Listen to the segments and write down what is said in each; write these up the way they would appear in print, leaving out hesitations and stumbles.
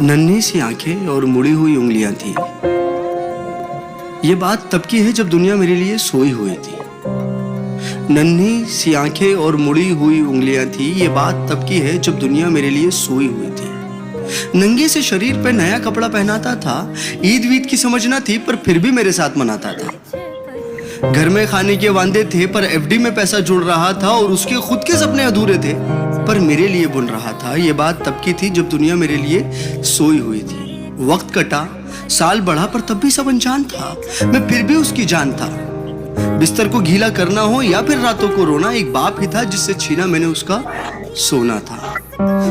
नन्ही सी आंखें और मुड़ी हुई उंगलियां थी। ये बात तब की है जब दुनिया मेरे लिए सोई हुई थी। नन्ही सी आंखें और मुड़ी हुई उंगलियां थी। ये बात तब की है जब दुनिया मेरे लिए सोई हुई थी। नंगे से शरीर पे नया कपड़ा पहनाता था। ईद वीद की समझ ना थी पर फिर भी मेरे साथ मनाता था। घर में खाने के वांदे थे पर एफडी में पैसा जुड़ रहा था और उसके खुद के सपने अधूरे थे पर मेरे लिए बुन रहा था। ये बात तब की थी जब दुनिया मेरे लिए सोई हुई थी। वक्त कटा, साल बढ़ा पर तब भी सब अनजान था। मैं फिर भी उसकी जान था। बिस्तर को गीला करना हो या फिर रातों को रोना, एक बाप ही था जिससे छीना मैंने उसका सोना था।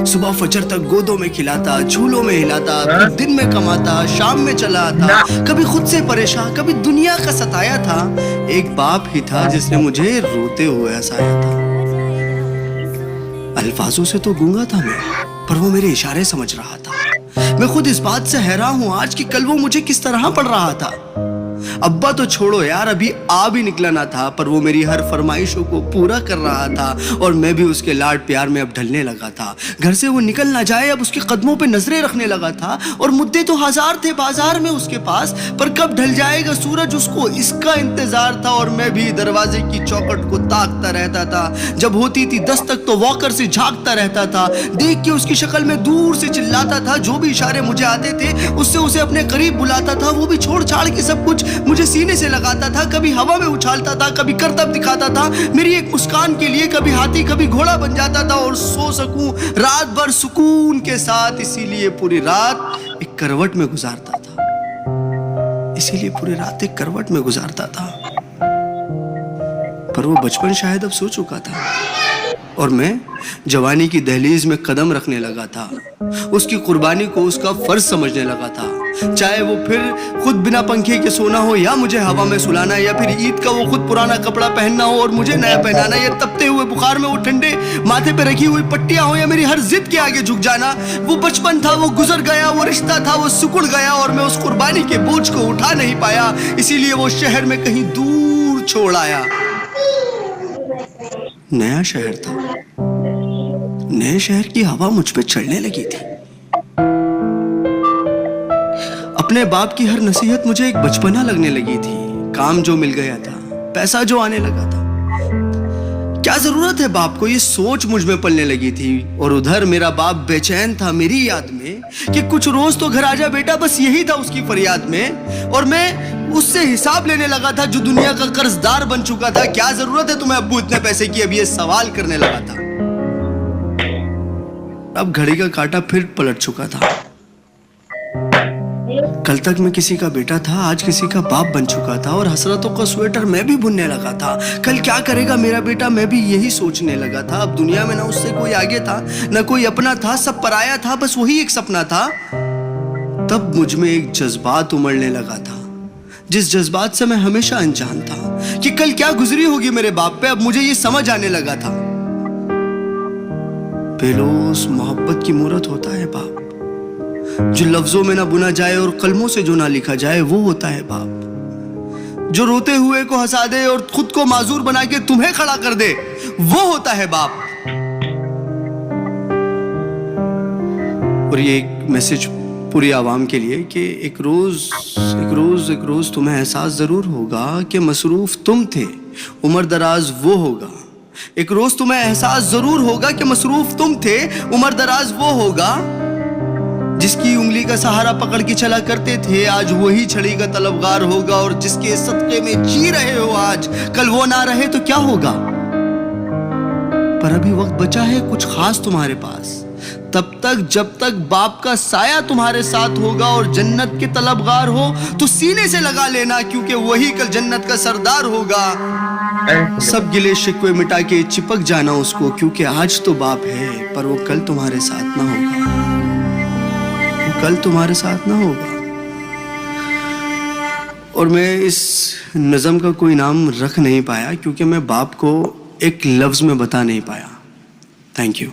सुबह फजर तक गोदों में खिलाता, झूलों में हिलाता, फिर दिन में कमाता, शाम में चला आता, कभी खुद से परेशान, कभी दुनिया का सताया था। एक बाप ही था जिसने मुझे रोते हुए हंसाया था। अल्फाजों से तो गूंगा था मैं, पर वो मेरे इशारे समझ रहा था। मैं खुद इस बात से हैरान हूं आज कि कल वो मुझे किस तरह पढ़ रहा था। अब्बा तो छोड़ो यार, अभी आ भी निकला ना था पर वो मेरी हर फरमाइशों को पूरा कर रहा था और मैं भी उसके लाड प्यार में अब ढलने लगा था। घर से वो निकल ना जाए अब उसके कदमों पे नजरें रखने लगा था और मुद्दे तो हजार थे बाजार में उसके पास, पर कब ढल जाएगा सूरज उसको इसका इंतजार था। और मैं भी दरवाजे की चौखट को ताकता रहता था। जब होती थी दस्तक तो वॉकर से झांकता रहता था। देख के उसकी शक्ल में दूर से चिल्लाता था। जो भी इशारे मुझे आते थे उससे उसे अपने करीब बुलाता था। वो भी छोड़ छाड़ के सब कुछ मुझे सीने से लगाता था। कभी हवा में उछालता था, कभी करतब दिखाता था मेरी एक मुस्कान के लिए। कभी हाथी कभी घोड़ा बन जाता था और सो सकूं रात भर सुकून के साथ। इसीलिए पूरी रात एक करवट में गुजारता था। इसीलिए पूरी रात एक करवट में गुजारता था। पर वो बचपन शायद अब सो चुका था और मैं जवानी की दहलीज में कदम रखने लगा था। उसकी कुर्बानी को उसका फर्ज समझने लगा था। चाहे वो फिर खुद बिना पंखे के सोना हो या मुझे हवा में सुलाना, या फिर ईद का वो खुद पुराना कपड़ा पहनना हो और मुझे नया पहनाना, या तपते हुए बुखार में वो ठंडे माथे पे रखी हुई पट्टियां हो, या मेरी हर जिद के आगे झुक जाना। वो बचपन था, वो गुजर गया, वो रिश्ता था, वो सिकुड़ गया और मैं उस कुर्बानी के बोझ को उठा नहीं पाया। इसीलिए वो शहर में कहीं दूर छोड़ आया। नया शहर था, नए शहर की हवा मुझ पे चढ़ने लगी थी। अपने बाप की हर नसीहत मुझे एक बचपना लगने लगी थी। काम जो मिल गया था, पैसा जो आने लगा था, क्या जरूरत है बाप को, ये सोच मुझ में पलने लगी थी। और उधर मेरा बाप बेचैन था मेरी याद में कि कुछ रोज तो घर आजा बेटा, बस यही था उसकी फरियाद में। और मैं उससे हिसाब लेने लगा था जो दुनिया का कर्जदार बन चुका था। क्या जरूरत है तुम्हें अब्बू इतने पैसे की, अब ये सवाल करने लगा था। अब घड़ी का कांटा फिर पलट चुका था। कल तक मैं किसी का बेटा था, आज किसी का बाप बन चुका था और हसरतों का स्वेटर मैं भी बुनने लगा था। कल क्या करेगा मेरा बेटा, मैं भी यही सोचने लगा था। अब दुनिया में ना उससे कोई आगे था, ना कोई अपना था, सब पराया था, बस वही एक सपना था। तब मुझ में एक जज्बात उमड़ने लगा था, जिस जज्बात से मैं हमेशा अनजान था कि कल क्या गुजरी होगी मेरे बाप पे। अब मुझे ये समझ आने लगा था, बेलोस मोहब्बत की मूरत होता है बाप। जो लफ्जों में ना बुना जाए और कलमों से जो ना लिखा जाए वो होता है बाप। जो रोते हुए को हंसा दे और खुद को माजूर बना के तुम्हें खड़ा कर दे वो होता है बाप। और ये एक मैसेज पूरी आवाम के लिए कि एक रोज तुम्हें एहसास जरूर होगा कि मसरूफ तुम थे, उम्र दराज वो होगा। एक रोज तुम्हें एहसास जरूर होगा कि मसरूफ तुम थे, उम्र दराज वो होगा। जिसकी उंगली का सहारा पकड़ के चला करते थे आज वही छड़ी का तलबगार होगा। और जिसके सदके में जी रहे हो आज, कल वो ना रहे तो क्या होगा। पर अभी वक्त बचा है कुछ खास तुम्हारे पास, तब तक जब तक बाप का साया तुम्हारे साथ होगा। और जन्नत के तलबगार हो तो सीने से लगा लेना, क्योंकि वही कल जन्नत का सरदार होगा। सब गिले शिकवे मिटा के चिपक जाना उसको, क्योंकि आज तो बाप है पर वो कल तुम्हारे साथ ना होगा, कल तुम्हारे साथ ना होगा। और मैं इस नज़म का कोई नाम रख नहीं पाया क्योंकि मैं बाप को एक लफ्ज में बता नहीं पाया। Thank you.